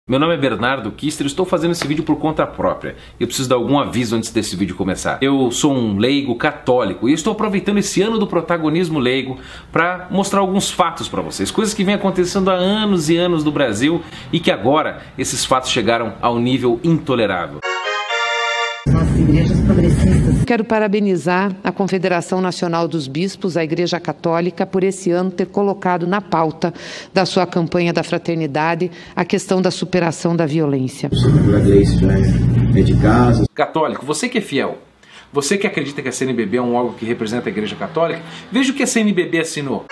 Meu nome é Bernardo Kister e estou fazendo esse vídeo por conta própria. Eu preciso dar algum aviso antes desse vídeo começar. Eu sou um leigo católico e estou aproveitando esse ano do protagonismo leigo para mostrar alguns fatos para vocês. Coisas que vêm acontecendo há anos e anos no Brasil e que agora esses fatos chegaram ao nível intolerável. Nossas igrejas progressistas. Quero parabenizar a Confederação Nacional dos Bispos, a Igreja Católica, por esse ano ter colocado na pauta da sua campanha da fraternidade a questão da superação da violência. A Gleice já é de casa. Católico, você que é fiel, você que acredita que a CNBB é um órgão que representa a Igreja Católica, veja o que a CNBB assinou.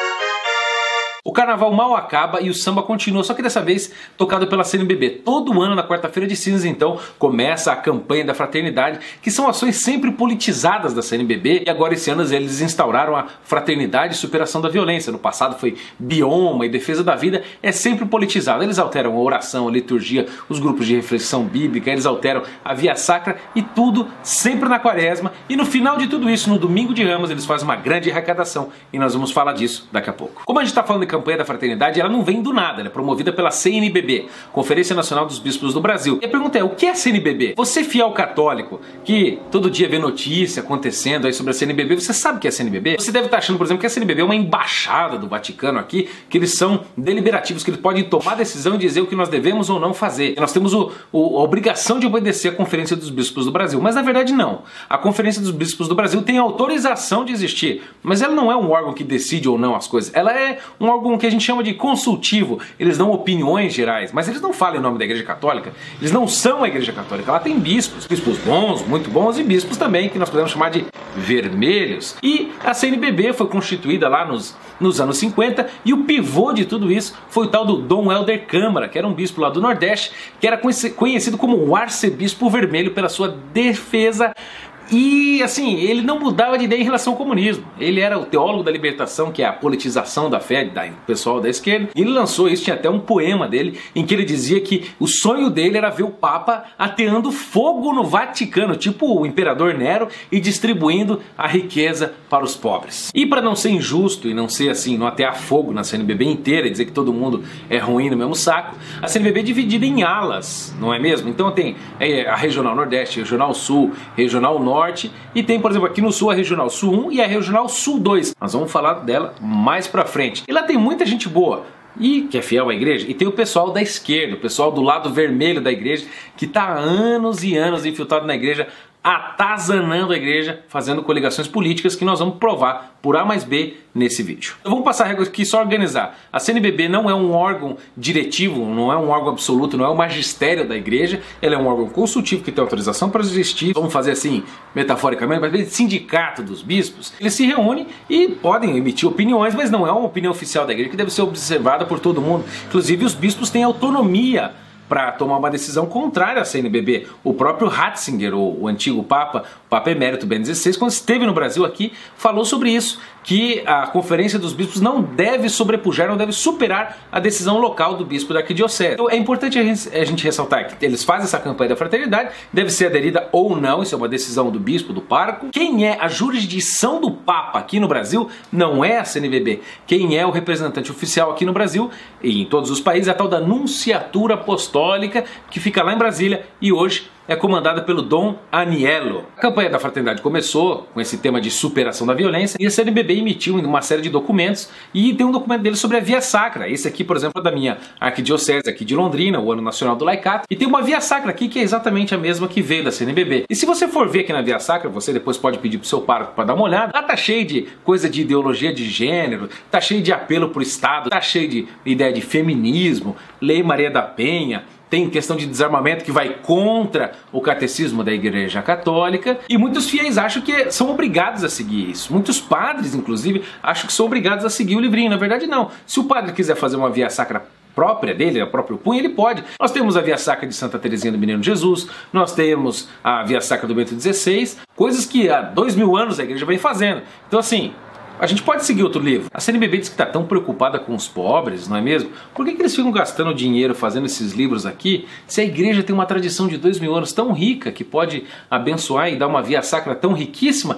O carnaval mal acaba e o samba continua, só que dessa vez tocado pela CNBB. Todo ano, na quarta-feira de cinzas, então, começa a campanha da fraternidade, que são ações sempre politizadas da CNBB, e agora esse ano eles instauraram a fraternidade e superação da violência. No passado foi bioma e defesa da vida, é sempre politizado. Eles alteram a oração, a liturgia, os grupos de reflexão bíblica, eles alteram a via sacra e tudo sempre na quaresma. E no final de tudo isso, no domingo de Ramos, eles fazem uma grande arrecadação e nós vamos falar disso daqui a pouco. Como a gente está falando de campanha da fraternidade, ela não vem do nada, ela é promovida pela CNBB, Conferência Nacional dos Bispos do Brasil. E a pergunta é, o que é a CNBB? Você fiel católico, que todo dia vê notícia acontecendo aí sobre a CNBB, você sabe o que é a CNBB? Você deve estar achando, por exemplo, que a CNBB é uma embaixada do Vaticano aqui, que eles são deliberativos, que eles podem tomar decisão e dizer o que nós devemos ou não fazer. E nós temos a obrigação de obedecer a Conferência dos Bispos do Brasil. Mas na verdade não. A Conferência dos Bispos do Brasil tem autorização de existir, mas ela não é um órgão que decide ou não as coisas. Ela é um órgão que a gente chama de consultivo. Eles dão opiniões gerais, mas eles não falam em nome da Igreja Católica. Eles não são a Igreja Católica. Ela tem bispos bons, muito bons, e bispos também que nós podemos chamar de vermelhos. E a CNBB foi constituída lá nos anos 50 e o pivô de tudo isso foi o tal do Dom Helder Câmara, que era um bispo lá do Nordeste, que era conhecido como o arcebispo vermelho pela sua defesa. E assim, ele não mudava de ideia em relação ao comunismo. Ele era o teólogo da libertação, que é a politização da fé do pessoal da esquerda. E ele lançou isso, tinha até um poema dele, em que ele dizia que o sonho dele era ver o Papa ateando fogo no Vaticano, tipo o imperador Nero, e distribuindo a riqueza para os pobres. E para não ser injusto e não ser assim, não atear fogo na CNBB inteira e dizer que todo mundo é ruim no mesmo saco, a CNBB é dividida em alas, não é mesmo? Então tem a Regional Nordeste, Regional Sul, Regional Norte, e tem, por exemplo, aqui no Sul a Regional Sul 1 e a Regional Sul 2. Nós vamos falar dela mais pra frente. E lá tem muita gente boa e que é fiel à igreja, e tem o pessoal da esquerda, o pessoal do lado vermelho da igreja, que está há anos e anos infiltrado na igreja, atazanando a igreja, fazendo coligações políticas que nós vamos provar por A mais B nesse vídeo. Então vamos passar a regra aqui, só organizar. A CNBB não é um órgão diretivo, não é um órgão absoluto, não é o magistério da igreja, ela é um órgão consultivo que tem autorização para existir, vamos fazer assim, metaforicamente, mas sindicato dos bispos. Eles se reúnem e podem emitir opiniões, mas não é uma opinião oficial da igreja que deve ser observada por todo mundo. Inclusive os bispos têm autonomia para tomar uma decisão contrária à CNBB. O próprio Ratzinger, o antigo Papa, o Papa Emérito Bento XVI, quando esteve no Brasil aqui, falou sobre isso, que a Conferência dos Bispos não deve sobrepujar, não deve superar a decisão local do bispo da arquidiocese. Então é importante a gente ressaltar que eles fazem essa campanha da fraternidade, deve ser aderida ou não, isso é uma decisão do bispo, do pároco. Quem é a jurisdição do Papa aqui no Brasil não é a CNBB. Quem é o representante oficial aqui no Brasil e em todos os países é a tal da Nunciatura Apostólica, que fica lá em Brasília e hoje é comandada pelo Dom Aniello. A campanha da fraternidade começou com esse tema de superação da violência e a CNBB emitiu uma série de documentos e tem um documento dele sobre a via sacra. Esse aqui, por exemplo, é da minha arquidiocese aqui de Londrina, o Ano Nacional do Laicato, e tem uma via sacra aqui que é exatamente a mesma que veio da CNBB. E se você for ver aqui na via sacra, você depois pode pedir pro seu pároco para dar uma olhada, lá tá cheio de coisa de ideologia de gênero, tá cheio de apelo pro Estado, tá cheio de ideia de feminismo, Lei Maria da Penha, tem questão de desarmamento que vai contra o catecismo da Igreja Católica, e muitos fiéis acham que são obrigados a seguir isso. Muitos padres, inclusive, acham que são obrigados a seguir o livrinho. Na verdade, não. Se o padre quiser fazer uma via sacra própria dele, a próprio punho, ele pode. Nós temos a via sacra de Santa Teresinha do Menino Jesus, nós temos a via sacra do Bento XVI, coisas que há 2000 anos a igreja vem fazendo. Então assim, a gente pode seguir outro livro. A CNBB diz que está tão preocupada com os pobres, não é mesmo? Por que eles ficam gastando dinheiro fazendo esses livros aqui, se a igreja tem uma tradição de 2000 anos tão rica que pode abençoar e dar uma via sacra tão riquíssima?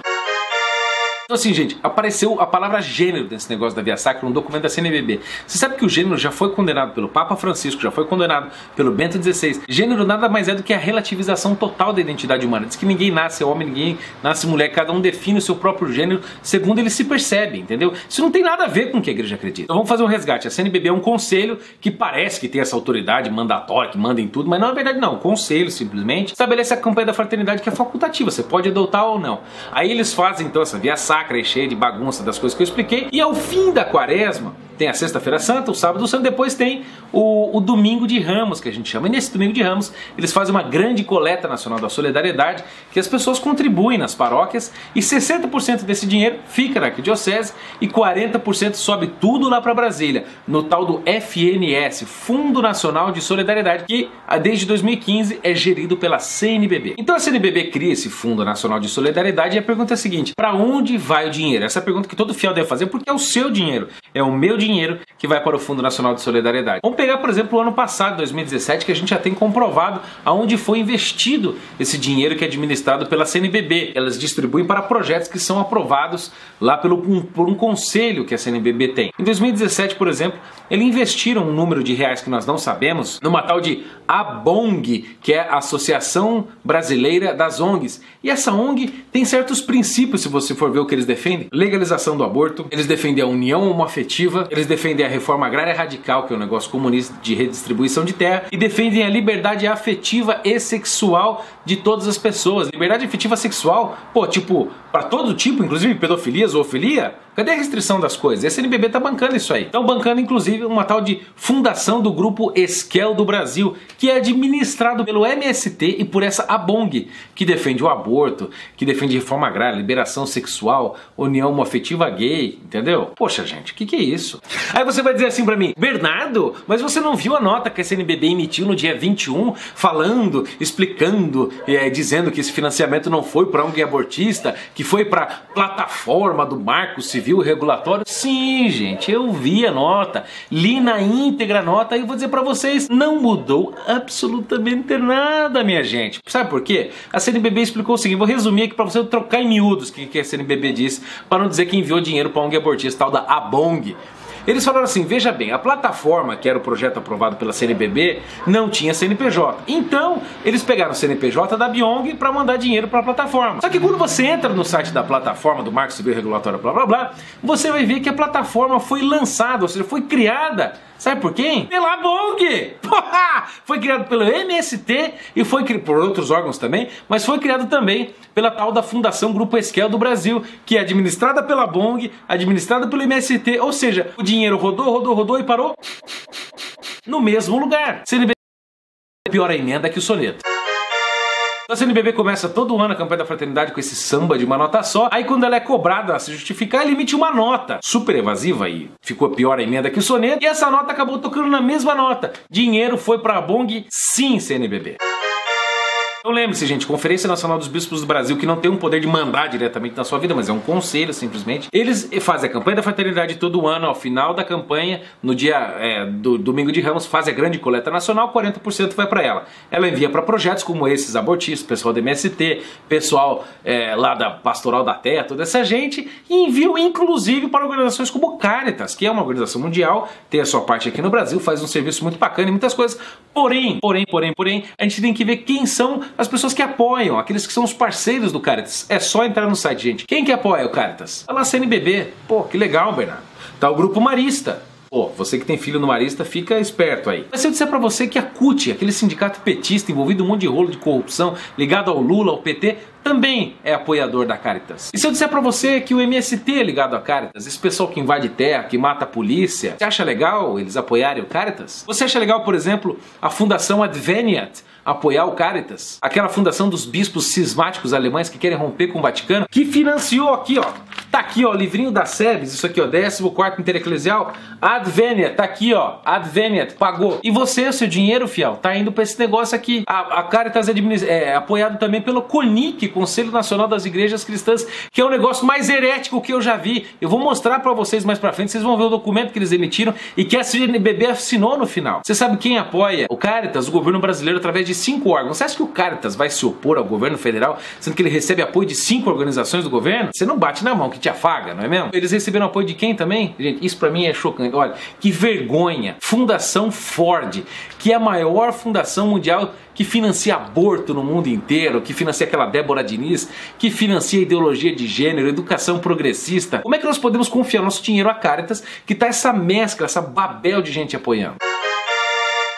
Então assim, gente, apareceu a palavra gênero nesse negócio da Via Sacra, no documento da CNBB. Você sabe que o gênero já foi condenado pelo Papa Francisco, já foi condenado pelo Bento XVI. Gênero nada mais é do que a relativização total da identidade humana. Diz que ninguém nasce homem, ninguém nasce mulher, cada um define o seu próprio gênero segundo ele se percebe, entendeu? Isso não tem nada a ver com o que a igreja acredita. Então vamos fazer um resgate. A CNBB é um conselho que parece que tem essa autoridade mandatória, que manda em tudo, mas não é verdade não. O conselho simplesmente estabelece a campanha da fraternidade, que é facultativa, você pode adotar ou não. Aí eles fazem então essa Via Sacra cheia de bagunça das coisas que eu expliquei, e ao fim da quaresma tem a Sexta-feira Santa, o Sábado Santo, depois tem o Domingo de Ramos, que a gente chama. E nesse Domingo de Ramos eles fazem uma grande coleta nacional da solidariedade, que as pessoas contribuem nas paróquias, e 60% desse dinheiro fica na arquidiocese e 40% sobe tudo lá para Brasília, no tal do FNS, Fundo Nacional de Solidariedade, que desde 2015 é gerido pela CNBB. Então a CNBB cria esse Fundo Nacional de Solidariedade, e a pergunta é a seguinte: para onde vai o dinheiro? Essa é a pergunta que todo fiel deve fazer, porque é o seu dinheiro, é o meu dinheiro que vai para o Fundo Nacional de Solidariedade. Vamos pegar, por exemplo, o ano passado, 2017, que a gente já tem comprovado aonde foi investido esse dinheiro que é administrado pela CNBB. Elas distribuem para projetos que são aprovados lá por um conselho que a CNBB tem. Em 2017, por exemplo, eles investiram um número de reais que nós não sabemos numa tal de ABONG, que é a Associação Brasileira das ONGs. E essa ONG tem certos princípios, se você for ver o que eles defendem: legalização do aborto, eles defendem a união homoafetiva, eles defendem a reforma agrária radical, que é um negócio comunista de redistribuição de terra, e defendem a liberdade afetiva e sexual de todas as pessoas. Liberdade afetiva sexual, pô, tipo, para todo tipo, inclusive pedofilia, zoofilia. Cadê a restrição das coisas? A CNBB tá bancando isso aí. Estão bancando, inclusive, uma tal de fundação do Grupo Esquel do Brasil, que é administrado pelo MST e por essa ABONG, que defende o aborto, que defende reforma agrária, liberação sexual, união homoafetiva gay, entendeu? Poxa, gente, o que é isso? Aí você vai dizer assim pra mim: Bernardo, mas você não viu a nota que a CNBB emitiu no dia 21, falando, explicando, dizendo que esse financiamento não foi para ONG abortista, que foi para plataforma do Marco Civil Regulatório? Sim, gente, eu vi a nota, li na íntegra a nota, e vou dizer pra vocês, não mudou absolutamente nada, minha gente. Sabe por quê? A CNBB explicou o seguinte, vou resumir aqui pra você trocar em miúdos o que a CNBB disse, para não dizer que enviou dinheiro pra ONG abortista, tal da ABONG. Eles falaram assim: veja bem, a plataforma, que era o projeto aprovado pela CNBB, não tinha CNPJ. Então, eles pegaram o CNPJ da Biong para mandar dinheiro para a plataforma. Só que quando você entra no site da plataforma, do Marco Civil Regulatório, blá blá blá, você vai ver que a plataforma foi lançada, ou seja, foi criada. Sabe por quem? Pela ABONG! Foi criado pelo MST e foi criado por outros órgãos também, mas foi criado também pela tal da Fundação Grupo Esquel do Brasil, que é administrada pela ABONG, administrada pelo MST, ou seja, o dinheiro rodou e parou no mesmo lugar. CNBB é pior a emenda que o soneto. A CNBB começa todo ano a campanha da fraternidade com esse samba de uma nota só. Aí quando ela é cobrada a se justificar, ela emite uma nota super evasiva e ficou pior a emenda que o soneto. E essa nota acabou tocando na mesma nota. Dinheiro foi para a ABONG, sim, CNBB. Então lembre-se, gente, Conferência Nacional dos Bispos do Brasil, que não tem um poder de mandar diretamente na sua vida, mas é um conselho simplesmente. Eles fazem a campanha da fraternidade todo ano, ao final da campanha, no dia do Domingo de Ramos, faz a grande coleta nacional, 40% vai para ela. Ela envia para projetos como esses abortistas, pessoal do MST, pessoal lá da Pastoral da Terra, toda essa gente, e enviam inclusive para organizações como Caritas, que é uma organização mundial, tem a sua parte aqui no Brasil, faz um serviço muito bacana e muitas coisas. Porém, a gente tem que ver quem são as pessoas que apoiam, aqueles que são os parceiros do Caritas. É só entrar no site, gente. Quem que apoia o Caritas? Tá lá a CNBB. Pô, que legal, Bernardo. Tá o Grupo Marista. Pô, você que tem filho no Marista, fica esperto aí. Mas se eu disser pra você que a CUT, aquele sindicato petista envolvido em um monte de rolo de corrupção, ligado ao Lula, ao PT, também é apoiador da Caritas. E se eu disser pra você que o MST é ligado à Caritas, esse pessoal que invade terra, que mata a polícia, você acha legal eles apoiarem o Caritas? Você acha legal, por exemplo, a Fundação Adveniat apoiar o Caritas? Aquela fundação dos bispos cismáticos alemães que querem romper com o Vaticano, que financiou aqui, ó. Tá aqui, ó, livrinho da SEBS, isso aqui, ó, 14º Intereclesial, Adveniat, tá aqui, ó, Adveniat, pagou. E você, o seu dinheiro, fiel, tá indo pra esse negócio aqui. A Caritas é apoiado também pelo CONIC, Conselho Nacional das Igrejas Cristãs, que é o negócio mais herético que eu já vi. Eu vou mostrar pra vocês mais pra frente, vocês vão ver o documento que eles emitiram e que a CNBB assinou no final. Você sabe quem apoia o Caritas? O governo brasileiro, através de 5 órgãos. Você acha que o Caritas vai se opor ao governo federal, sendo que ele recebe apoio de 5 organizações do governo? Você não bate na mão que te afaga, não é mesmo? Eles receberam apoio de quem também? Gente, isso pra mim é chocante. Olha, que vergonha. Fundação Ford, que é a maior fundação mundial que financia aborto no mundo inteiro, que financia aquela Débora Diniz, que financia ideologia de gênero, educação progressista. Como é que nós podemos confiar nosso dinheiro a Caritas, que tá essa mescla, essa babel de gente apoiando?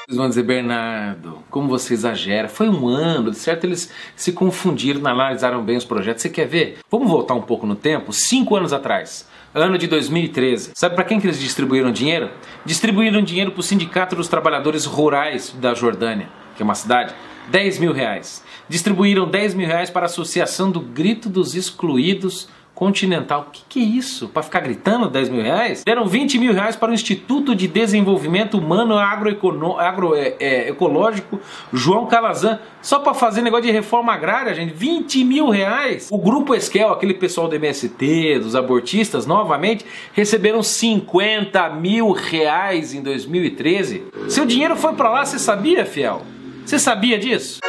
Vocês vão dizer, Bernardo, como você exagera, foi um ano, de certo eles se confundiram, não analisaram bem os projetos. Você quer ver? Vamos voltar um pouco no tempo, 5 anos atrás. Ano de 2013. Sabe para quem que eles distribuíram dinheiro? Distribuíram dinheiro para o Sindicato dos Trabalhadores Rurais da Jordânia, que é uma cidade, 10 mil reais. Distribuíram 10 mil reais para a Associação do Grito dos Excluídos Continental. O que é isso? Para ficar gritando 10 mil reais? Deram 20 mil reais para o Instituto de Desenvolvimento Humano Agroecológico João Calazan, só para fazer negócio de reforma agrária, gente. 20 mil reais. O Grupo Esquel, aquele pessoal do MST, dos abortistas, novamente, receberam 50 mil reais em 2013. Seu dinheiro foi para lá, você sabia, fiel? Você sabia disso?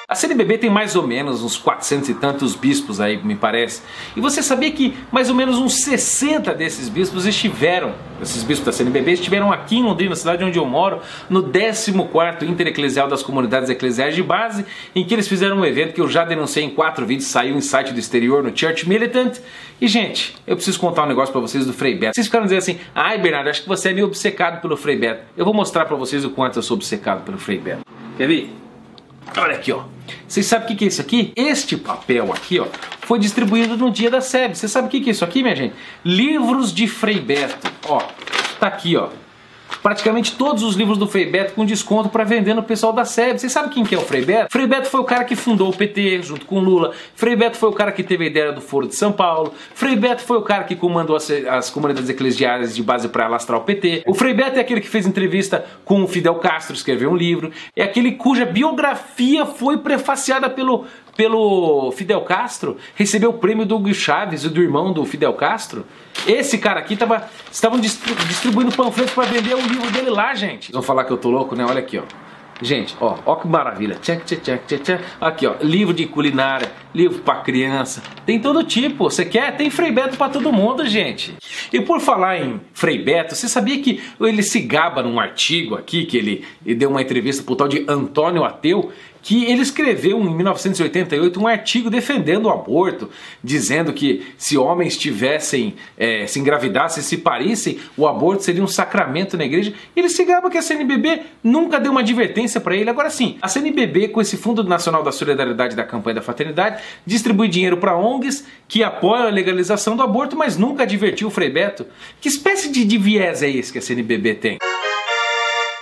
A CNBB tem mais ou menos uns 400 e tantos bispos aí, me parece. E você sabia que mais ou menos uns 60 desses bispos estiveram, esses bispos da CNBB, estiveram aqui em Londrina, na cidade onde eu moro, no 14º Intereclesial das Comunidades Eclesiais de Base, em que eles fizeram um evento que eu já denunciei em 4 vídeos, saiu em site do exterior, no Church Militant. E, gente, eu preciso contar um negócio pra vocês do Frei Beto. Vocês ficaram dizendo assim, ai, Bernardo, acho que você é meio obcecado pelo Frei Beto. Eu vou mostrar pra vocês o quanto eu sou obcecado pelo Frei Beto. Quer ver? Olha aqui, ó. Vocês sabem o que é isso aqui? Este papel aqui, ó, foi distribuído no dia da SEB. Você sabe o que é isso aqui, minha gente? Livros de Frei Beto. Ó, tá aqui, ó. Praticamente todos os livros do Frei Beto com desconto para vender no pessoal da SEB. Vocês sabem quem que é o Frei Beto? Frei Beto foi o cara que fundou o PT junto com o Lula. Frei Beto foi o cara que teve a ideia do Foro de São Paulo. Frei Beto foi o cara que comandou as comunidades eclesiais de base para alastrar o PT. O Frei Beto é aquele que fez entrevista com o Fidel Castro, escreveu um livro. É aquele cuja biografia foi prefaciada pelo Fidel Castro, recebeu o prêmio do Hugo Chávez, do irmão do Fidel Castro. Esse cara aqui estavam distribuindo panfletos para vender o livro dele lá, gente. Vão falar que eu tô louco, né? Olha aqui, ó. Gente, ó que maravilha. Aqui, ó, livro de culinária, livro para criança. Tem todo tipo. Você quer? Tem Frei Beto para todo mundo, gente. E por falar em Frei Beto, você sabia que ele se gaba num artigo aqui, que ele deu uma entrevista pro tal de Antônio Ateu, que ele escreveu em 1988 um artigo defendendo o aborto, dizendo que se homens tivessem, se engravidassem, se parissem, o aborto seria um sacramento na igreja. Ele se gaba que a CNBB nunca deu uma advertência para ele. Agora sim, a CNBB, com esse Fundo Nacional da Solidariedade da Campanha da Fraternidade, distribui dinheiro para ONGs que apoiam a legalização do aborto, mas nunca advertiu o Frei Beto. Que espécie de viés é esse que a CNBB tem?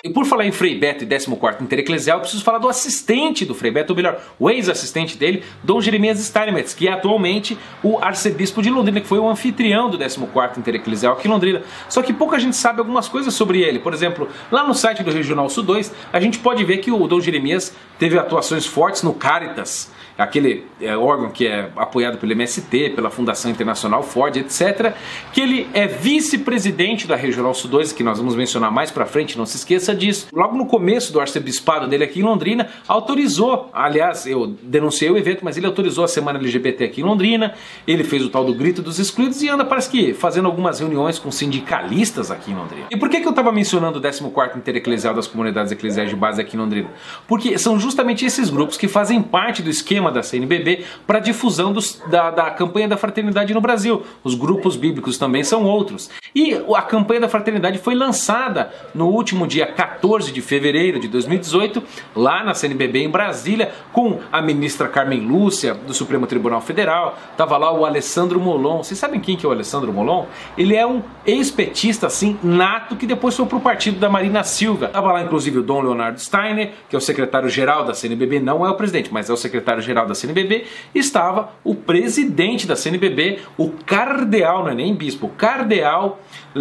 E por falar em Frei Beto e 14º Intereclesial, eu preciso falar do assistente do Frei Beto, ou melhor, o ex-assistente dele, Dom Jeremias Steinmetz, que é atualmente o arcebispo de Londrina, que foi o anfitrião do 14º Intereclesial aqui em Londrina. Só que pouca gente sabe algumas coisas sobre ele. Por exemplo, lá no site do Regional Sul 2, a gente pode ver que o Dom Jeremias teve atuações fortes no Caritas, aquele órgão que é apoiado pelo MST, pela Fundação Internacional Ford, etc. Que ele é vice-presidente da Regional Sul 2, que nós vamos mencionar mais pra frente, não se esqueça disso. Logo no começo do arcebispado dele aqui em Londrina, autorizou, aliás, eu denunciei o evento, mas ele autorizou a Semana LGBT aqui em Londrina, ele fez o tal do Grito dos Excluídos e anda, parece que, fazendo algumas reuniões com sindicalistas aqui em Londrina. E por que eu estava mencionando o 14º Intereclesial das Comunidades Eclesiais de Base aqui em Londrina? Porque são justamente esses grupos que fazem parte do esquema da CNBB para difusão da campanha da fraternidade no Brasil. Os grupos bíblicos também são outros. E a campanha da fraternidade foi lançada no último dia 14 de fevereiro de 2018, lá na CNBB em Brasília, com a ministra Carmen Lúcia, do Supremo Tribunal Federal. Tava lá o Alessandro Molon. Vocês sabem quem que é o Alessandro Molon? Ele é um ex-petista, assim, nato, que depois foi pro partido da Marina Silva. Tava lá, inclusive, o Dom Leonardo Steiner, que é o secretário-geral da CNBB, não é o presidente, mas é o secretário-geral da CNBB. Estava o presidente da CNBB, o cardeal, não é nem bispo, o cardeal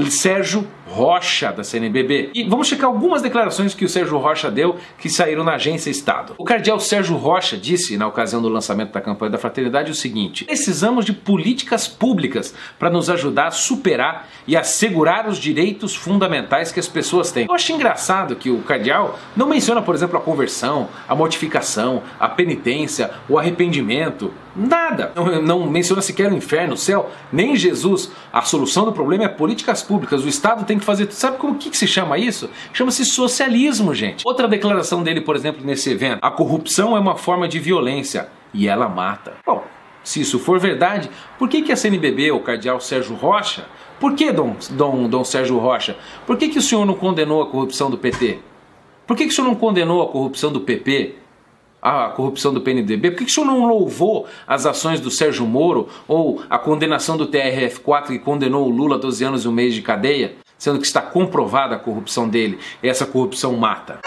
Sérgio Rocha, da CNBB. E vamos checar algumas declarações que o Sérgio Rocha deu, que saíram na Agência Estado. O cardeal Sérgio Rocha disse, na ocasião do lançamento da campanha da Fraternidade, o seguinte: precisamos de políticas públicas para nos ajudar a superar e assegurar os direitos fundamentais que as pessoas têm. Eu acho engraçado que o cardeal não menciona, por exemplo, a conversão, a mortificação, a penitência, o arrependimento. Nada. Não menciona sequer o inferno, o céu, nem Jesus. A solução do problema é políticas públicas. O Estado tem que fazer... Sabe como que se chama isso? Chama-se socialismo, gente. Outra declaração dele, por exemplo, nesse evento: a corrupção é uma forma de violência e ela mata. Bom, se isso for verdade, por que a CNBB, o cardeal Sérgio Rocha, por que Dom Sérgio Rocha, por que o senhor não condenou a corrupção do PT? Por que o senhor não condenou a corrupção do PP? A corrupção do PNDB? Por que o senhor não louvou as ações do Sérgio Moro ou a condenação do TRF4 que condenou o Lula a 12 anos e 1 mês de cadeia, sendo que está comprovada a corrupção dele? E essa corrupção mata.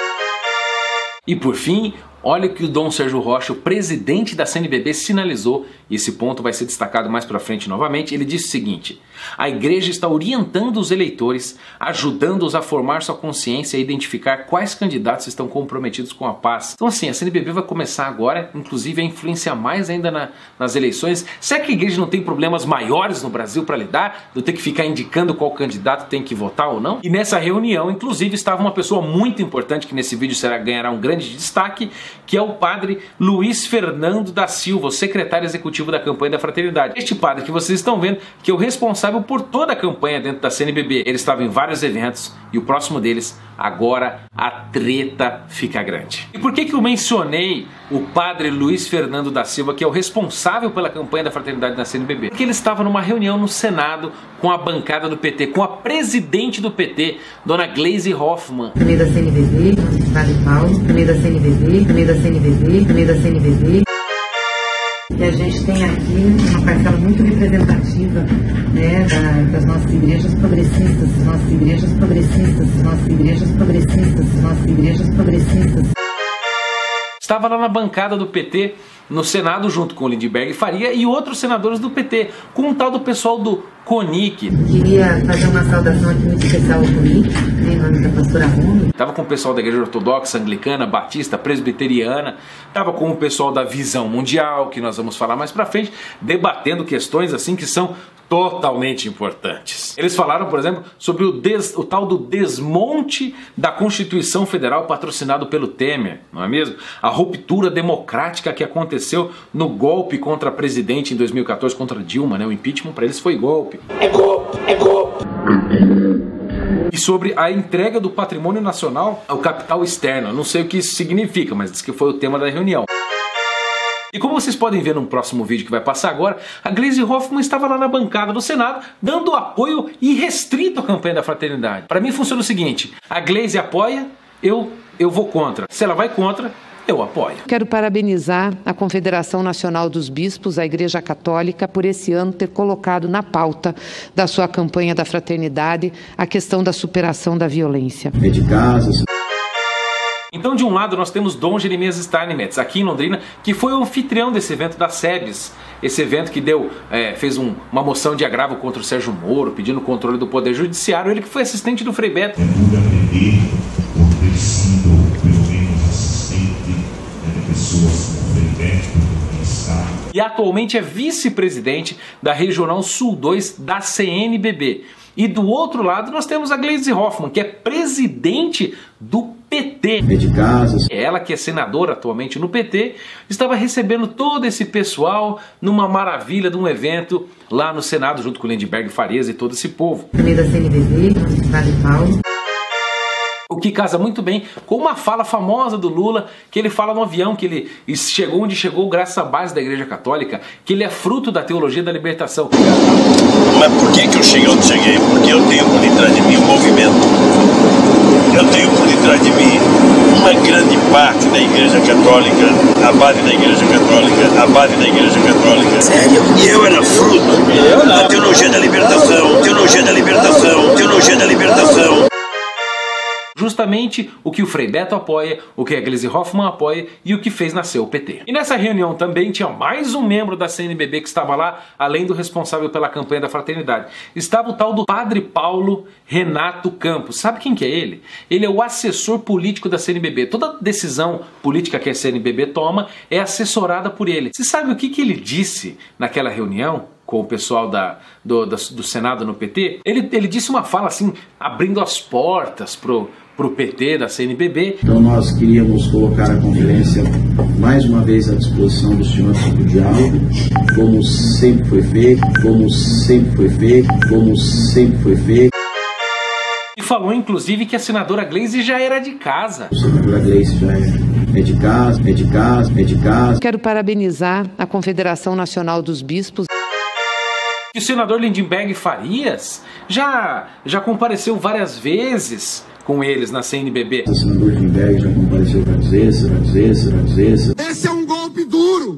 E por fim, olha o que o Dom Sérgio Rocha, o presidente da CNBB, sinalizou, e esse ponto vai ser destacado mais para frente novamente. Ele disse o seguinte: a igreja está orientando os eleitores, ajudando-os a formar sua consciência e identificar quais candidatos estão comprometidos com a paz. Então assim, a CNBB vai começar agora, inclusive, a influenciar mais ainda nas eleições. Será que a igreja não tem problemas maiores no Brasil para lidar? Do ter que ficar indicando qual candidato tem que votar ou não? E nessa reunião, inclusive, estava uma pessoa muito importante, que nesse vídeo ganhará um grande destaque, que é o padre Luiz Fernando da Silva, o secretário executivo da campanha da Fraternidade. Este padre que vocês estão vendo, que é o responsável por toda a campanha dentro da CNBB. Ele estava em vários eventos e o próximo deles, agora a treta fica grande. E por que eu mencionei o padre Luiz Fernando da Silva, que é o responsável pela campanha da Fraternidade na CNBB? Porque ele estava numa reunião no Senado com a bancada do PT, com a presidente do PT, dona Gleisi Hoffmann. Também da CNBB, Padre Paulo, também da CNBB, também da CNBB, também da CNBB. E a gente tem aqui uma parcela muito representativa, né, das nossas igrejas progressistas, nossas igrejas progressistas, nossas igrejas progressistas, nossas igrejas progressistas. Estava lá na bancada do PT, no Senado, junto com o Lindbergh Faria e outros senadores do PT, com um tal do pessoal do CONIC. Queria fazer uma saudação aqui muito especial ao CONIC, em nome da pastora Rumi. Estava com o pessoal da Igreja Ortodoxa, Anglicana, Batista, Presbiteriana, estava com o pessoal da Visão Mundial, que nós vamos falar mais pra frente, debatendo questões assim que são totalmente importantes. Eles falaram, por exemplo, sobre o tal do desmonte da Constituição Federal patrocinado pelo Temer, não é mesmo? A ruptura democrática que aconteceu no golpe contra a presidente em 2014, contra Dilma, né? O impeachment para eles foi golpe. É golpe, é golpe. E sobre a entrega do patrimônio nacional ao capital externo. Eu não sei o que isso significa, mas diz que foi o tema da reunião. E como vocês podem ver no próximo vídeo que vai passar agora, a Gleisi Hoffmann estava lá na bancada do Senado dando apoio irrestrito à campanha da Fraternidade. Para mim funciona o seguinte: a Gleisi apoia, eu vou contra. Se ela vai contra, eu apoio. Quero parabenizar a Confederação Nacional dos Bispos, a Igreja Católica, por esse ano ter colocado na pauta da sua campanha da Fraternidade a questão da superação da violência. De casas. Então, de um lado, nós temos Dom Jeremias Steinmetz, aqui em Londrina, que foi o anfitrião desse evento da SEBS. Esse evento que fez uma moção de agravo contra o Sérgio Moro, pedindo o controle do Poder Judiciário. Ele que foi assistente do Frei Beto. E atualmente é vice-presidente da Regional Sul 2 da CNBB. E do outro lado nós temos a Gleisi Hoffmann, que é presidente do PT. De casas. Ela, que é senadora atualmente no PT, estava recebendo todo esse pessoal numa maravilha de um evento lá no Senado, junto com o Lindbergh Farias e todo esse povo. Também da CNBB, Padre Paulo. O que casa muito bem com uma fala famosa do Lula, que ele fala no avião, que ele chegou onde chegou graças à base da Igreja Católica, que ele é fruto da teologia da libertação. Mas por que eu cheguei onde cheguei? Porque eu tenho por detrás de mim um movimento. Eu tenho por detrás de mim uma grande parte da Igreja Católica, a base da Igreja Católica, a base da Igreja Católica. Sério? E eu era fruto da teologia da libertação, teologia da libertação, teologia da libertação. justamente o que o Frei Beto apoia, o que a Gleisi Hoffmann apoia e o que fez nascer o PT. E nessa reunião também tinha mais um membro da CNBB que estava lá, além do responsável pela campanha da fraternidade. Estava o tal do Padre Paulo Renato Campos. Sabe quem que é ele? Ele é o assessor político da CNBB. Toda decisão política que a CNBB toma é assessorada por ele. Você sabe o que ele disse naquela reunião com o pessoal do Senado no PT? Ele disse uma fala assim, abrindo as portas pro PT da CNBB. Então nós queríamos colocar a conferência mais uma vez à disposição dos senhores do diálogo, como sempre foi feito, como sempre foi feito, como sempre foi feito. E falou inclusive que a senadora Gleisi já era de casa. A senadora Gleisi já é de casa, é de casa, é de casa. Quero parabenizar a Confederação Nacional dos Bispos. E o senador Lindenberg Farias já compareceu várias vezes com eles na CNBB. O senador Lindenberg já compareceu várias vezes. Esse é um golpe duro!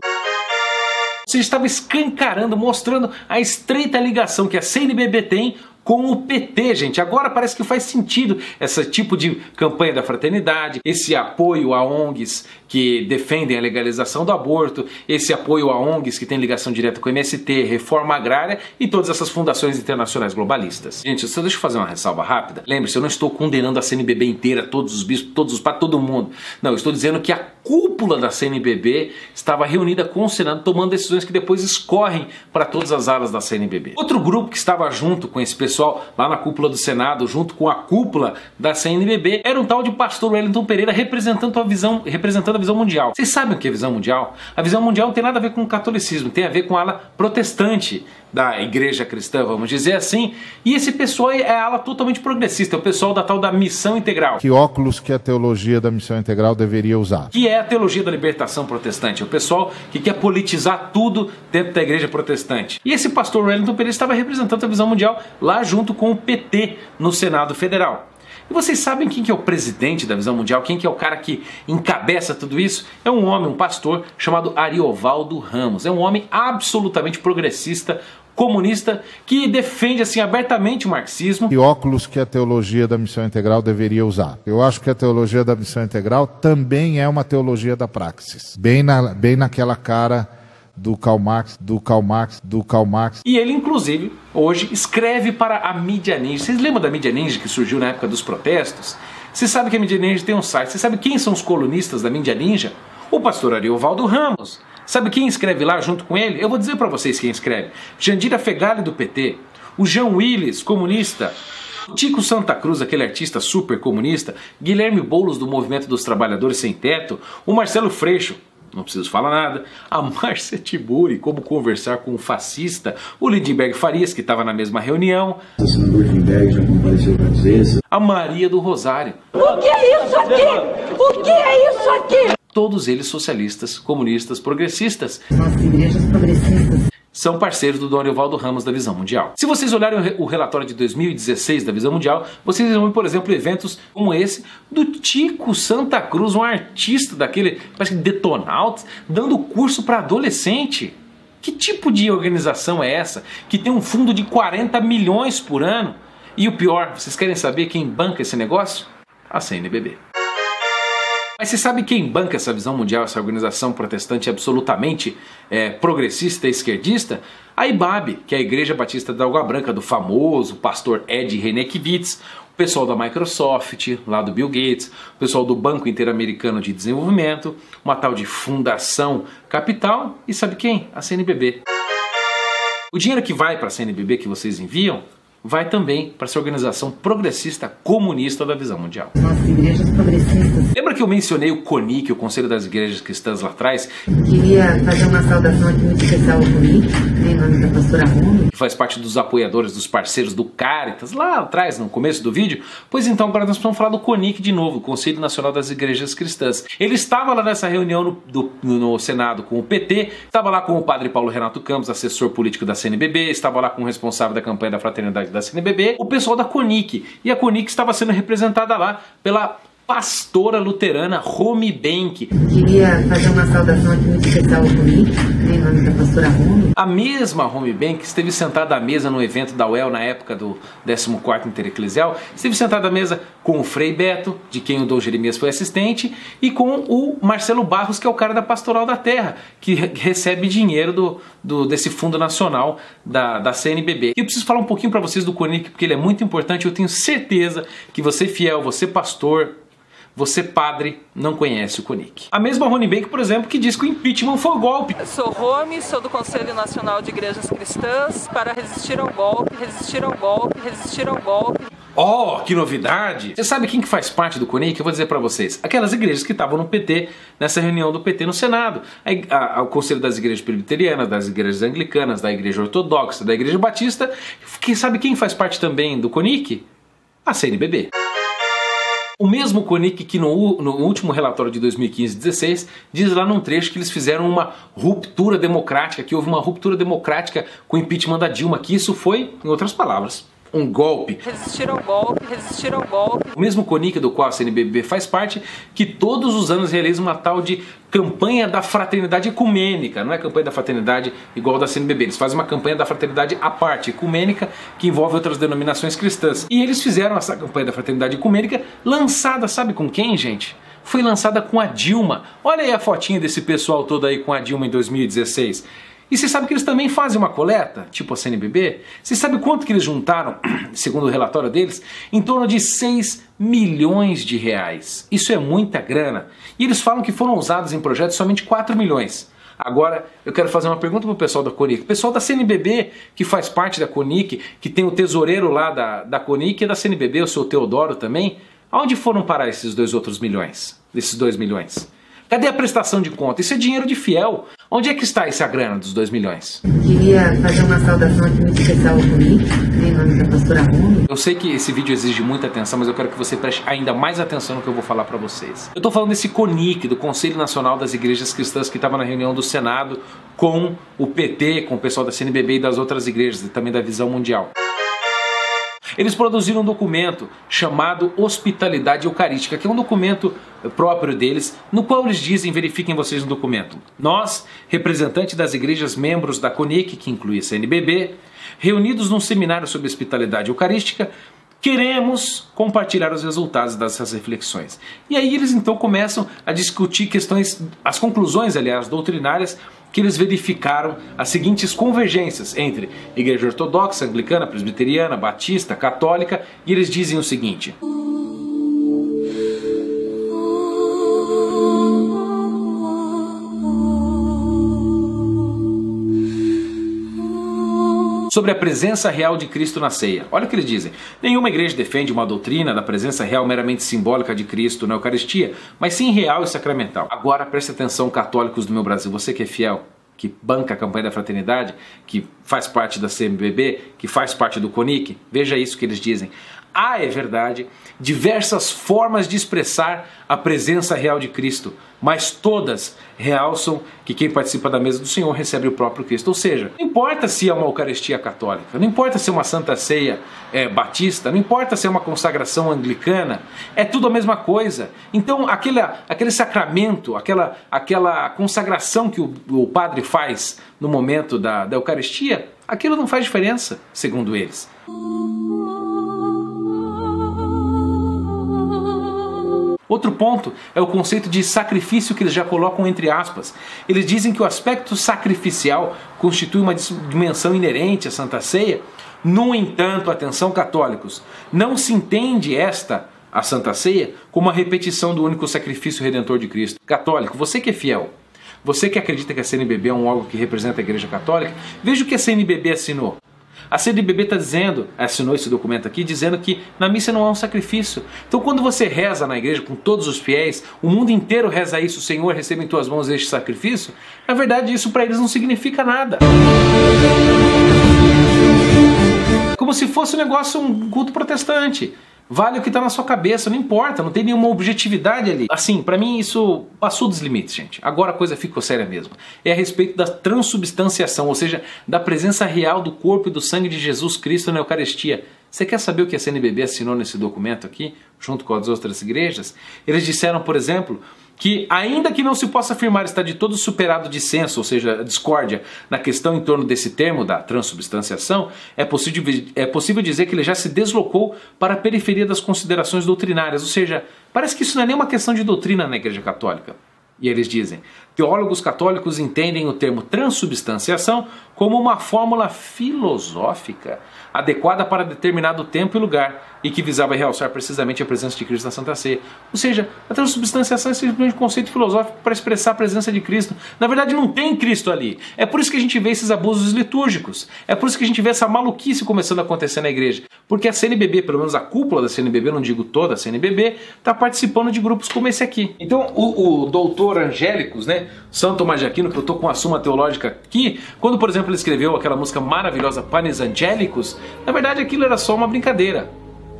Você estava escancarando, mostrando a estreita ligação que a CNBB tem com o PT, gente. Agora parece que faz sentido esse tipo de campanha da fraternidade, esse apoio a ONGs que defendem a legalização do aborto, esse apoio a ONGs que tem ligação direta com o MST, reforma agrária e todas essas fundações internacionais globalistas. Gente, só deixa eu fazer uma ressalva rápida. Lembre-se, eu não estou condenando a CNBB inteira, todos os bispos, todos os padres, todo mundo. Não, eu estou dizendo que a cúpula da CNBB estava reunida com o Senado, tomando decisões que depois escorrem para todas as alas da CNBB. Outro grupo que estava junto com esse pessoal lá na cúpula do Senado, junto com a cúpula da CNBB, era um tal de pastor Wellington Pereira representando a visão mundial. Vocês sabem o que é visão mundial? A visão mundial não tem nada a ver com o catolicismo, tem a ver com a ala protestante da igreja cristã, vamos dizer assim, e esse pessoal é a ala totalmente progressista, é o pessoal da tal da missão integral. Que óculos que a teologia da missão integral deveria usar? Que é a teologia da libertação protestante, é o pessoal que quer politizar tudo dentro da igreja protestante. E esse pastor Wellington Pereira estava representando a visão mundial lá junto com o PT no Senado Federal. E vocês sabem quem que é o presidente da Visão Mundial? Quem que é o cara que encabeça tudo isso? É um homem, um pastor chamado Ariovaldo Ramos. É um homem absolutamente progressista, comunista, que defende assim abertamente o marxismo. Que óculos que a teologia da missão integral deveria usar? Eu acho que a teologia da missão integral também é uma teologia da praxis. Bem naquela cara do Karl Marx. E ele, inclusive, hoje escreve para a Mídia Ninja. Vocês lembram da Mídia Ninja que surgiu na época dos protestos? Você sabe que a Mídia Ninja tem um site. Você sabe quem são os colunistas da Mídia Ninja? O pastor Ariovaldo Ramos. Sabe quem escreve lá junto com ele? Eu vou dizer para vocês quem escreve. Jandira Fegali, do PT. O Jean Willis, comunista. O Tico Santa Cruz, aquele artista super comunista. Guilherme Boulos, do Movimento dos Trabalhadores Sem Teto. O Marcelo Freixo. Não preciso falar nada. A Márcia Tiburi, como conversar com um fascista. O Lindenberg Farias, que estava na mesma reunião. O senador Lindenberg já compareceu várias vezes. A Maria do Rosário. O que é isso aqui? O que é isso aqui? Todos eles socialistas, comunistas, progressistas. Nossas igrejas progressistas São parceiros do Dom Ariovaldo Ramos da Visão Mundial. Se vocês olharem o relatório de 2016 da Visão Mundial, vocês vão ver, por exemplo, eventos como esse do Tico Santa Cruz, um artista daquele, parece que Detonautas, dando curso para adolescente. Que tipo de organização é essa? Que tem um fundo de 40 milhões por ano? E o pior, vocês querem saber quem banca esse negócio? A CNBB. Mas você sabe quem banca essa Visão Mundial, essa organização protestante absolutamente progressista e esquerdista? A IBAB, que é a Igreja Batista da Água Branca, do famoso pastor Ed Renekiewicz, o pessoal da Microsoft, lá do Bill Gates, o pessoal do Banco Interamericano de Desenvolvimento, uma tal de Fundação Capital e sabe quem? A CNBB. O dinheiro que vai para a CNBB que vocês enviam vai também para essa organização progressista comunista da Visão Mundial. Nossas igrejas progressistas. Lembra que eu mencionei o CONIC, o Conselho das Igrejas Cristãs lá atrás? Queria fazer uma saudação aqui muito especial ao CONIC, em nome da pastora Rumi. Que faz parte dos apoiadores, dos parceiros do Caritas, lá atrás, no começo do vídeo. Pois então, agora nós vamos falar do CONIC de novo, o Conselho Nacional das Igrejas Cristãs. Ele estava lá nessa reunião no Senado com o PT, estava lá com o padre Paulo Renato Campos, assessor político da CNBB, estava lá com o responsável da campanha da fraternidade da CNBB, o pessoal da CONIC. E a CONIC estava sendo representada lá pela pastora luterana Romy Benck. Queria fazer uma saudação aqui muito especial ao Conic, em nome da pastora Romy. A mesma Romy Benck esteve sentada à mesa no evento da UEL na época do 14º Intereclesial, esteve sentada à mesa com o Frei Beto, de quem o Dom Jeremias foi assistente, e com o Marcelo Barros, que é o cara da Pastoral da Terra, que recebe dinheiro desse Fundo Nacional da CNBB. E eu preciso falar um pouquinho para vocês do Conic, porque ele é muito importante. Eu tenho certeza que você fiel, você pastor, você padre, não conhece o Conic. A mesma Romy Benck, por exemplo, que diz que o impeachment foi golpe. Eu sou Romy, sou do Conselho Nacional de Igrejas Cristãs, para resistir ao golpe, resistir ao golpe, resistir ao golpe. Oh, que novidade! Você sabe quem que faz parte do Conic? Eu vou dizer para vocês. Aquelas igrejas que estavam no PT, nessa reunião do PT no Senado. O Conselho das Igrejas Presbiterianas, das Igrejas Anglicanas, da Igreja Ortodoxa, da Igreja Batista. Sabe quem faz parte também do Conic? A CNBB. O mesmo Conic que no último relatório de 2015-16 diz lá num trecho que eles fizeram uma ruptura democrática, que houve uma ruptura democrática com o impeachment da Dilma, que isso foi, em outras palavras, um golpe. Resistir ao golpe, resistir ao golpe. O mesmo Conic do qual a CNBB faz parte, que todos os anos realiza uma tal de campanha da fraternidade ecumênica. Não é campanha da fraternidade igual da CNBB, eles fazem uma campanha da fraternidade à parte, ecumênica, que envolve outras denominações cristãs. E eles fizeram essa campanha da fraternidade ecumênica lançada, sabe com quem, gente? Foi lançada com a Dilma. Olha aí a fotinha desse pessoal todo aí com a Dilma em 2016. E você sabe que eles também fazem uma coleta, tipo a CNBB? Você sabe quanto que eles juntaram, segundo o relatório deles? Em torno de 6 milhões de reais. Isso é muita grana. E eles falam que foram usados em projetos somente 4 milhões. Agora, eu quero fazer uma pergunta para o pessoal da Conic. O pessoal da CNBB, que faz parte da Conic, que tem o tesoureiro lá da Conic e da CNBB, o seu Teodoro também, aonde foram parar esses 2 outros milhões? Esses 2 milhões? Cadê a prestação de conta? Isso é dinheiro de fiel. Onde é que está essa grana dos 2 milhões? Queria fazer uma saudação aqui muito especial ao Conic, em nome da pastora Romy. Eu sei que esse vídeo exige muita atenção, mas eu quero que você preste ainda mais atenção no que eu vou falar para vocês. Eu estou falando desse Conic, do Conselho Nacional das Igrejas Cristãs, que estava na reunião do Senado com o PT, com o pessoal da CNBB e das outras igrejas, e também da Visão Mundial. Eles produziram um documento chamado Hospitalidade Eucarística, que é um documento próprio deles, no qual eles dizem, verifiquem vocês no documento: nós, representantes das igrejas membros da Conic, que inclui a CNBB, reunidos num seminário sobre hospitalidade eucarística, queremos compartilhar os resultados dessas reflexões. E aí eles então começam a discutir questões, as conclusões, aliás, doutrinárias, que eles verificaram as seguintes convergências entre Igreja Ortodoxa, Anglicana, Presbiteriana, Batista, Católica, e eles dizem o seguinte: sobre a presença real de Cristo na ceia. Olha o que eles dizem. Nenhuma igreja defende uma doutrina da presença real meramente simbólica de Cristo na Eucaristia, mas sim real e sacramental. Agora preste atenção, católicos do meu Brasil, você que é fiel, que banca a campanha da fraternidade, que faz parte da CNBB, que faz parte do Conic, veja isso que eles dizem. Há, é verdade, diversas formas de expressar a presença real de Cristo, mas todas realçam que quem participa da mesa do Senhor recebe o próprio Cristo. Ou seja, não importa se é uma Eucaristia católica, não importa se é uma Santa Ceia batista, não importa se é uma consagração anglicana, é tudo a mesma coisa. Então aquele sacramento, aquela consagração que o padre faz no momento da Eucaristia, aquilo não faz diferença, segundo eles. Outro ponto é o conceito de sacrifício, que eles já colocam entre aspas. Eles dizem que o aspecto sacrificial constitui uma dimensão inerente à Santa Ceia. No entanto, atenção católicos, não se entende a Santa Ceia, como a repetição do único sacrifício redentor de Cristo. Católico, você que é fiel, você que acredita que a CNBB é um órgão que representa a Igreja Católica, veja o que a CNBB assinou. A CNBB assinou esse documento aqui, dizendo que na missa não há um sacrifício. Então quando você reza na igreja com todos os fiéis, o mundo inteiro reza isso: Senhor, receba em tuas mãos este sacrifício. Na verdade, isso para eles não significa nada. Como se fosse um culto protestante. Vale o que está na sua cabeça, não importa, não tem nenhuma objetividade ali. Assim, para mim isso passou dos limites, gente. Agora a coisa ficou séria mesmo. É a respeito da transubstanciação, ou seja, da presença real do corpo e do sangue de Jesus Cristo na Eucaristia. Você quer saber o que a CNBB assinou nesse documento aqui, junto com as outras igrejas? Eles disseram, por exemplo, que ainda que não se possa afirmar estar de todo superado o dissenso, ou seja, a discórdia, na questão em torno desse termo da transubstanciação, é possível dizer que ele já se deslocou para a periferia das considerações doutrinárias, ou seja, parece que isso não é nem uma questão de doutrina na Igreja Católica. E eles dizem, teólogos católicos entendem o termo transubstanciação como uma fórmula filosófica adequada para determinado tempo e lugar e que visava realçar precisamente a presença de Cristo na Santa Ceia. Ou seja, a transubstanciação é simplesmente um conceito filosófico para expressar a presença de Cristo. Na verdade não tem Cristo ali. É por isso que a gente vê esses abusos litúrgicos. É por isso que a gente vê essa maluquice começando a acontecer na igreja. Porque a CNBB, pelo menos a cúpula da CNBB, não digo toda a CNBB, está participando de grupos como esse aqui. Então o doutor Angélicos, né, São Tomás de Aquino, que eu estou com a Suma Teológica aqui, quando por exemplo ele escreveu aquela música maravilhosa Panis Angélicos, na verdade aquilo era só uma brincadeira.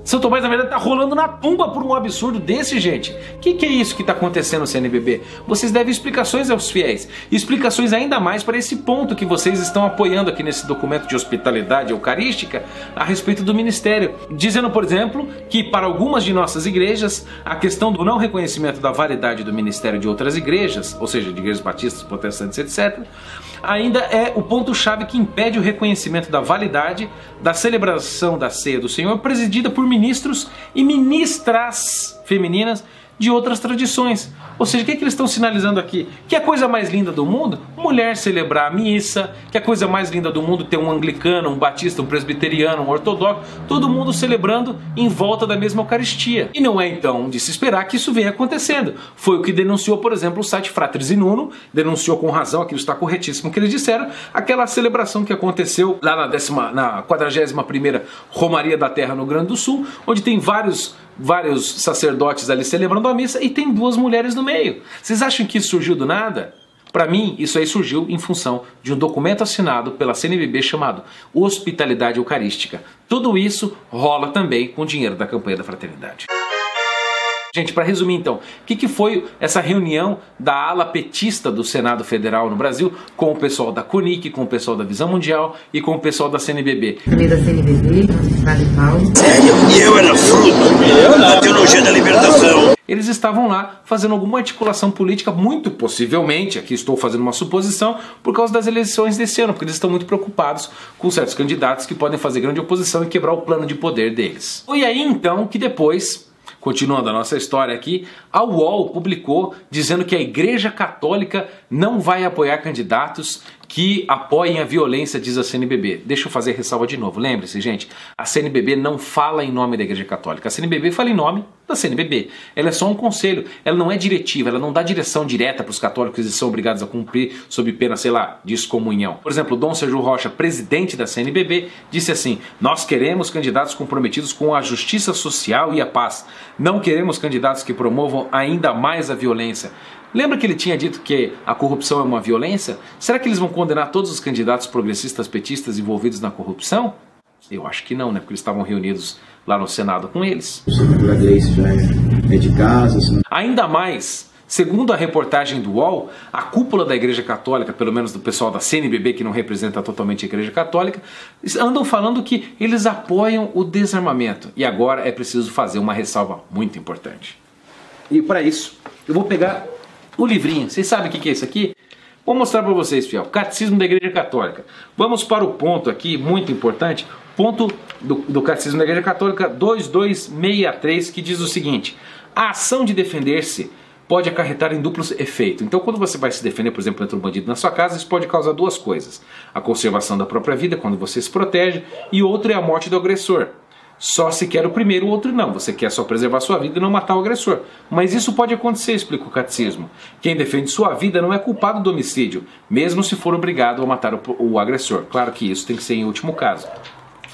São Tomás, na verdade, está rolando na tumba por um absurdo desse, gente. O que é isso que está acontecendo no CNBB? Vocês devem explicações aos fiéis. Explicações ainda mais para esse ponto que vocês estão apoiando aqui nesse documento de hospitalidade eucarística a respeito do ministério. Dizendo, por exemplo, que para algumas de nossas igrejas, a questão do não reconhecimento da validade do ministério de outras igrejas, ou seja, de igrejas batistas, protestantes, etc., ainda é o ponto-chave que impede o reconhecimento da validade da celebração da ceia do Senhor, presidida por ministros e ministras femininas de outras tradições. Ou seja, o que eles estão sinalizando aqui? Que a coisa mais linda do mundo? Mulher celebrar a missa, que a coisa mais linda do mundo ter um anglicano, um batista, um presbiteriano, um ortodoxo, todo mundo celebrando em volta da mesma Eucaristia. E não é então de se esperar que isso venha acontecendo. Foi o que denunciou, por exemplo, o site Fratres in Uno, denunciou com razão, aquilo está corretíssimo que eles disseram, aquela celebração que aconteceu lá na 41ª Romaria da Terra no Rio Grande do Sul, onde tem vários sacerdotes ali celebrando a missa e tem duas mulheres no meio. Vocês acham que isso surgiu do nada? Para mim, isso aí surgiu em função de um documento assinado pela CNBB chamado Hospitalidade Eucarística. Tudo isso rola também com o dinheiro da campanha da Fraternidade. Gente, para resumir então, o que foi essa reunião da ala petista do Senado Federal no Brasil com o pessoal da CONIC, com o pessoal da Visão Mundial e com o pessoal da CNBB? Também da CNBB, Estado de Paulo. Sério? E eu era fruto da teologia da libertação. Eles estavam lá fazendo alguma articulação política, muito possivelmente, aqui estou fazendo uma suposição, por causa das eleições desse ano, porque eles estão muito preocupados com certos candidatos que podem fazer grande oposição e quebrar o plano de poder deles. Foi aí então que depois, continuando a nossa história aqui, a UOL publicou dizendo que a Igreja Católica não vai apoiar candidatos que apoiem a violência, diz a CNBB. Deixa eu fazer ressalva de novo. Lembre-se, gente, a CNBB não fala em nome da Igreja Católica. A CNBB fala em nome da CNBB. Ela é só um conselho. Ela não é diretiva, ela não dá direção direta para os católicos e são obrigados a cumprir sob pena, sei lá, de excomunhão. Por exemplo, Dom Sérgio Rocha, presidente da CNBB, disse assim: nós queremos candidatos comprometidos com a justiça social e a paz. Não queremos candidatos que promovam ainda mais a violência. Lembra que ele tinha dito que a corrupção é uma violência? Será que eles vão condenar todos os candidatos progressistas petistas envolvidos na corrupção? Eu acho que não, né? Porque eles estavam reunidos lá no Senado com eles. O senador Gleice já é de casa. Ainda mais, segundo a reportagem do UOL, a cúpula da Igreja Católica, pelo menos do pessoal da CNBB, que não representa totalmente a Igreja Católica, andam falando que eles apoiam o desarmamento. E agora é preciso fazer uma ressalva muito importante. E para isso, eu vou pegar o livrinho. Vocês sabem o que é isso aqui? Vou mostrar para vocês, fiel. Catecismo da Igreja Católica. Vamos para o ponto aqui, muito importante. Ponto do Catecismo da Igreja Católica 2263, que diz o seguinte: a ação de defender-se pode acarretar em duplo efeito. Então, quando você vai se defender, por exemplo, contra um bandido na sua casa, isso pode causar duas coisas: a conservação da própria vida, quando você se protege, e outra é a morte do agressor. Só se quer o primeiro, o outro não. Você quer só preservar sua vida e não matar o agressor. Mas isso pode acontecer, explica o catecismo. Quem defende sua vida não é culpado do homicídio, mesmo se for obrigado a matar o agressor. Claro que isso tem que ser em último caso.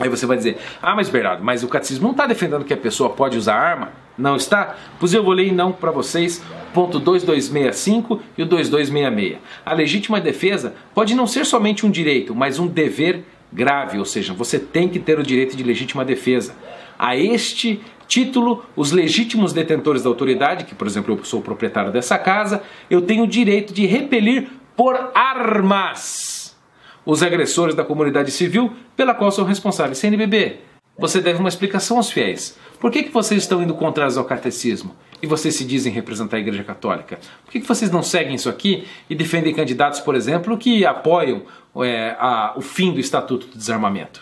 Aí você vai dizer: ah, mas Bernardo, mas o catecismo não está defendendo que a pessoa pode usar arma? Não está? Pois eu vou ler então para vocês ponto 2265 e o 2266. A legítima defesa pode não ser somente um direito, mas um dever grave, ou seja, você tem que ter o direito de legítima defesa. A este título, os legítimos detentores da autoridade, que por exemplo eu sou o proprietário dessa casa, eu tenho o direito de repelir por armas os agressores da comunidade civil pela qual sou responsável. CNBB, você deve uma explicação aos fiéis. Por que vocês estão indo contrários ao catecismo? E vocês se dizem representar a Igreja Católica? Por que vocês não seguem isso aqui e defendem candidatos, por exemplo, que apoiam o fim do Estatuto do Desarmamento?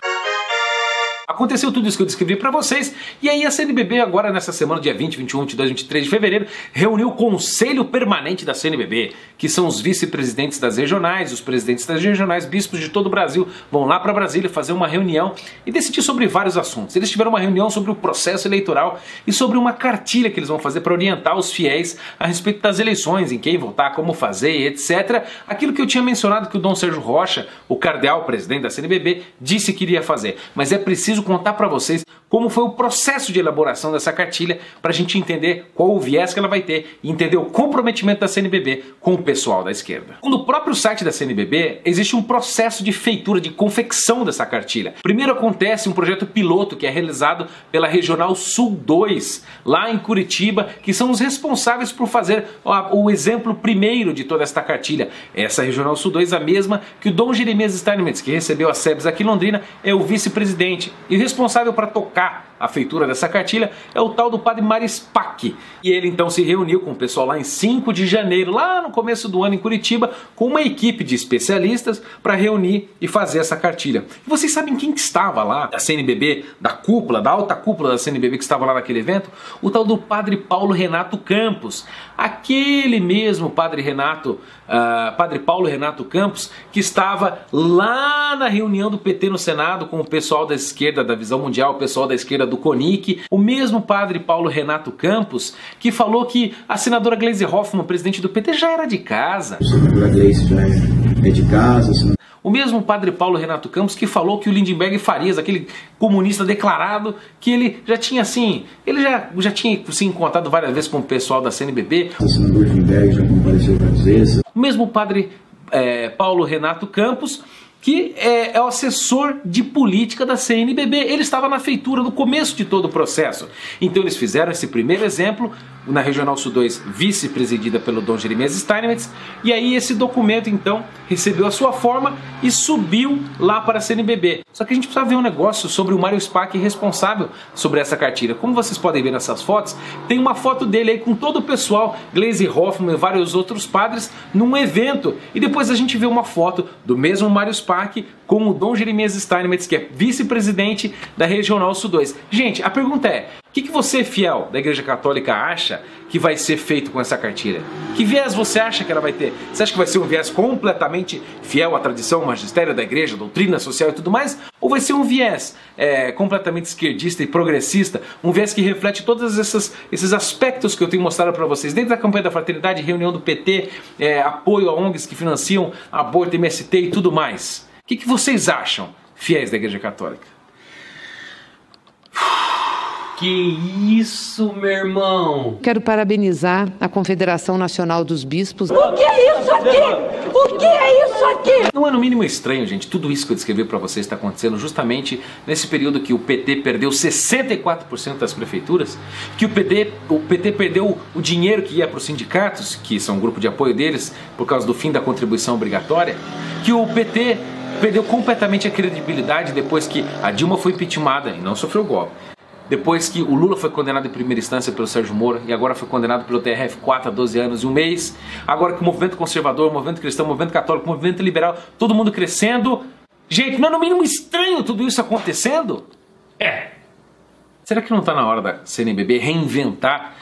Aconteceu tudo isso que eu descrevi para vocês, e aí a CNBB agora nessa semana, dia 20, 21, 22, 23 de fevereiro, reuniu o Conselho Permanente da CNBB, que são os vice-presidentes das regionais, os presidentes das regionais, bispos de todo o Brasil, vão lá para Brasília fazer uma reunião e decidir sobre vários assuntos. Eles tiveram uma reunião sobre o processo eleitoral e sobre uma cartilha que eles vão fazer para orientar os fiéis a respeito das eleições, em quem votar, como fazer, etc. Aquilo que eu tinha mencionado que o Dom Sérgio Rocha, o cardeal presidente da CNBB, disse que iria fazer, mas é preciso contar para vocês como foi o processo de elaboração dessa cartilha para a gente entender qual o viés que ela vai ter e entender o comprometimento da CNBB com o pessoal da esquerda. No próprio site da CNBB existe um processo de feitura, de confecção dessa cartilha. Primeiro acontece um projeto piloto que é realizado pela Regional Sul 2, lá em Curitiba, que são os responsáveis por fazer o exemplo primeiro de toda esta cartilha. Essa Regional Sul 2 é a mesma que o Dom Jeremias Steinmetz, que recebeu a SEBS aqui em Londrina, é o vice-presidente. E o responsável para tocar a feitura dessa cartilha é o tal do padre Marispac. E ele então se reuniu com o pessoal lá em 5 de janeiro, lá no começo do ano em Curitiba, com uma equipe de especialistas para reunir e fazer essa cartilha. E vocês sabem quem que estava lá, da CNBB, da cúpula, da alta cúpula da CNBB que estava lá naquele evento? O tal do padre Paulo Renato Campos. Aquele mesmo padre Paulo Renato Campos, que estava lá na reunião do PT no Senado com o pessoal da esquerda da Visão Mundial, o pessoal da esquerda do CONIC, o mesmo padre Paulo Renato Campos, que falou que a senadora Gleisi Hoffmann, presidente do PT, já era de casa. A senadora Gleisi já é de casa. O mesmo padre Paulo Renato Campos que falou que o Lindenberg Farias, aquele comunista declarado, que ele já tinha assim, ele já tinha se encontrado várias vezes com o pessoal da CNBB. O senador Lindenberg já compareceu várias vezes. O mesmo padre Paulo Renato Campos, que é o assessor de política da CNBB. Ele estava na feitura, no começo de todo o processo. Então eles fizeram esse primeiro exemplo, na Regional Sul 2, vice-presidida pelo Dom Jeremias Steinmetz, e aí esse documento então recebeu a sua forma e subiu lá para a CNBB. Só que a gente precisa ver um negócio sobre o Mário Spack, responsável sobre essa cartilha. Como vocês podem ver nessas fotos, tem uma foto dele aí com todo o pessoal, Gleisi Hoffmann e vários outros padres, num evento. E depois a gente vê uma foto do mesmo Mário Spack com o Dom Jeremias Steinmetz, que é vice-presidente da Regional Sul 2. Gente, a pergunta é, o que você, fiel da Igreja Católica, acha que vai ser feito com essa cartilha? Que viés você acha que ela vai ter? Você acha que vai ser um viés completamente fiel à tradição, ao magistério da Igreja, doutrina social e tudo mais? Ou vai ser um viés completamente esquerdista e progressista? Um viés que reflete todos esses aspectos que eu tenho mostrado para vocês, dentro da campanha da fraternidade, reunião do PT, apoio a ONGs que financiam aborto, MST e tudo mais? O que vocês acham, fiéis da Igreja Católica? Que isso, meu irmão! Quero parabenizar a Confederação Nacional dos Bispos. O que é isso aqui? O que é isso aqui? Não é no mínimo estranho, gente, tudo isso que eu descrevi para vocês está acontecendo justamente nesse período que o PT perdeu 64% das prefeituras, que o PT perdeu o dinheiro que ia para os sindicatos, que são um grupo de apoio deles, por causa do fim da contribuição obrigatória, que o PT perdeu completamente a credibilidade depois que a Dilma foi impeachmentada e não sofreu golpe. Depois que o Lula foi condenado em primeira instância pelo Sérgio Moro e agora foi condenado pelo TRF4 a 12 anos e 1 mês. Agora que o movimento conservador, o movimento cristão, o movimento católico, o movimento liberal, todo mundo crescendo. Gente, não é no mínimo estranho tudo isso acontecendo? Será que não está na hora da CNBB reinventar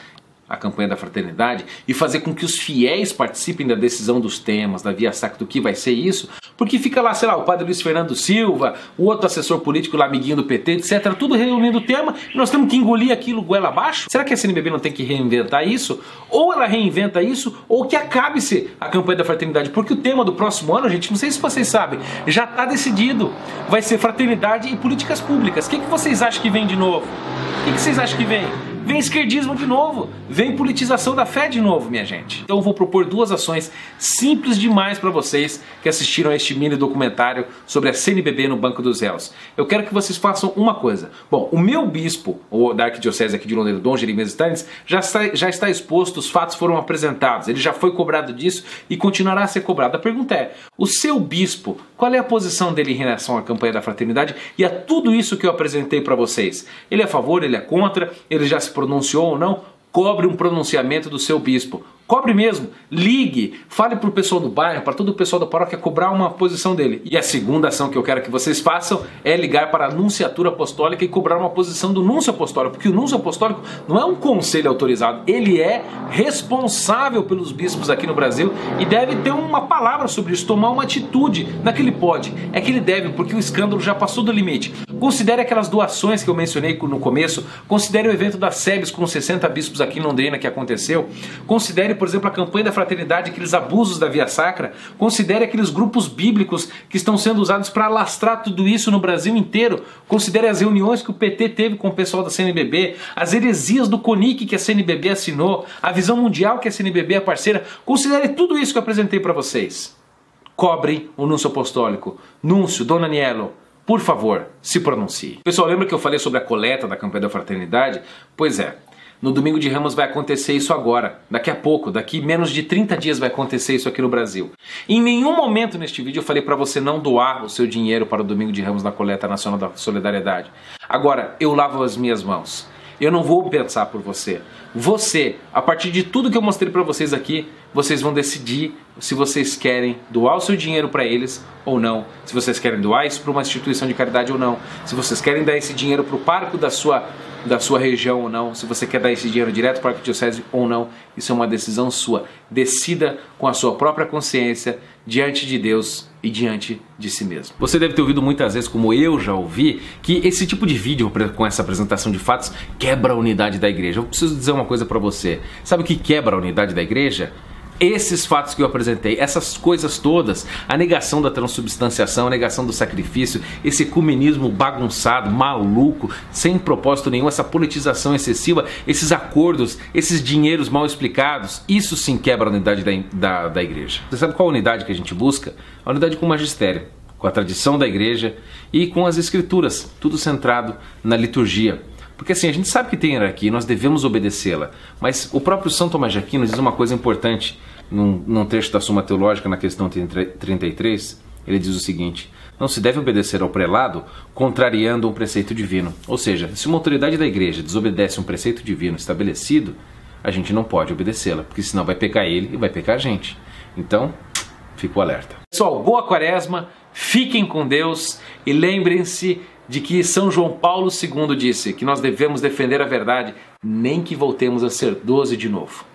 a campanha da fraternidade e fazer com que os fiéis participem da decisão dos temas, da via sacra, do que vai ser isso? Porque fica lá, sei lá, o padre Luiz Fernando Silva, o outro assessor político lá, amiguinho do PT, etc., tudo reunindo o tema, e nós temos que engolir aquilo goela abaixo? Será que a CNBB não tem que reinventar isso? Ou ela reinventa isso, ou que acabe-se a campanha da fraternidade, porque o tema do próximo ano, gente, não sei se vocês sabem, já está decidido, vai ser fraternidade e políticas públicas. O que vocês acham que vem de novo? O que vocês acham que vem? vem esquerdismo de novo, vem politização da fé de novo, minha gente. Então eu vou propor duas ações simples demais para vocês que assistiram a este mini documentário sobre a CNBB no Banco dos Réus. Eu quero que vocês façam uma coisa. Bom, o meu bispo, o da Arquidiocese aqui de Londrina, Dom Jeremias Steins, já está exposto, os fatos foram apresentados, ele já foi cobrado disso e continuará a ser cobrado. A pergunta é, o seu bispo, qual é a posição dele em relação à campanha da fraternidade e a tudo isso que eu apresentei para vocês? Ele é a favor, ele é contra, ele já se pronunciou ou não? Cobre um pronunciamento do seu bispo. Cobre mesmo, ligue, fale para o pessoal do bairro, para todo o pessoal da paróquia cobrar uma posição dele. E a segunda ação que eu quero que vocês façam é ligar para a Nunciatura Apostólica e cobrar uma posição do Núncio Apostólico, porque o Núncio Apostólico não é um conselho autorizado, ele é responsável pelos bispos aqui no Brasil e deve ter uma palavra sobre isso, tomar uma atitude. Não é que ele pode, é que ele deve, porque o escândalo já passou do limite. Considere aquelas doações que eu mencionei no começo, considere o evento da SEBS com 60 bispos aqui em Londrina que aconteceu, considere, por exemplo, a campanha da fraternidade, aqueles abusos da via sacra, considere aqueles grupos bíblicos que estão sendo usados para alastrar tudo isso no Brasil inteiro, considere as reuniões que o PT teve com o pessoal da CNBB, as heresias do CONIC que a CNBB assinou, a visão mundial que a CNBB é parceira, considere tudo isso que eu apresentei para vocês. Cobre o Núncio Apostólico. Núncio, Dom Anielo, por favor, se pronuncie. Pessoal, lembra que eu falei sobre a coleta da campanha da fraternidade? Pois é. No Domingo de Ramos vai acontecer isso agora, daqui a pouco, daqui menos de 30 dias vai acontecer isso aqui no Brasil. Em nenhum momento neste vídeo eu falei para você não doar o seu dinheiro para o Domingo de Ramos na Coleta Nacional da Solidariedade. Agora, eu lavo as minhas mãos. Eu não vou pensar por você. Você, a partir de tudo que eu mostrei para vocês aqui, vocês vão decidir se vocês querem doar o seu dinheiro para eles ou não. Se vocês querem doar isso para uma instituição de caridade ou não. Se vocês querem dar esse dinheiro para o parco da sua região ou não, se você quer dar esse dinheiro direto para a arquidiocese ou não, isso é uma decisão sua. Decida com a sua própria consciência, diante de Deus e diante de si mesmo. Você deve ter ouvido muitas vezes, como eu já ouvi, que esse tipo de vídeo com essa apresentação de fatos quebra a unidade da igreja. Eu preciso dizer uma coisa para você. Sabe o que quebra a unidade da igreja? Esses fatos que eu apresentei, essas coisas todas, a negação da transubstanciação, a negação do sacrifício, esse ecumenismo bagunçado, maluco, sem propósito nenhum, essa politização excessiva, esses acordos, esses dinheiros mal explicados, isso sim quebra a unidade da igreja. Você sabe qual a unidade que a gente busca? A unidade com o magistério, com a tradição da igreja e com as escrituras, tudo centrado na liturgia. Porque assim, a gente sabe que tem hierarquia e nós devemos obedecê-la, mas o próprio São Tomás de Aquino diz uma coisa importante num trecho da Suma Teológica, na questão 33, ele diz o seguinte: não se deve obedecer ao prelado contrariando um preceito divino. Ou seja, se uma autoridade da igreja desobedece um preceito divino estabelecido, a gente não pode obedecê-la, porque senão vai pecar ele e vai pecar a gente. Então, fica o alerta. Pessoal, boa quaresma, fiquem com Deus e lembrem-se de que São João Paulo II disse que nós devemos defender a verdade, nem que voltemos a ser 12 de novo.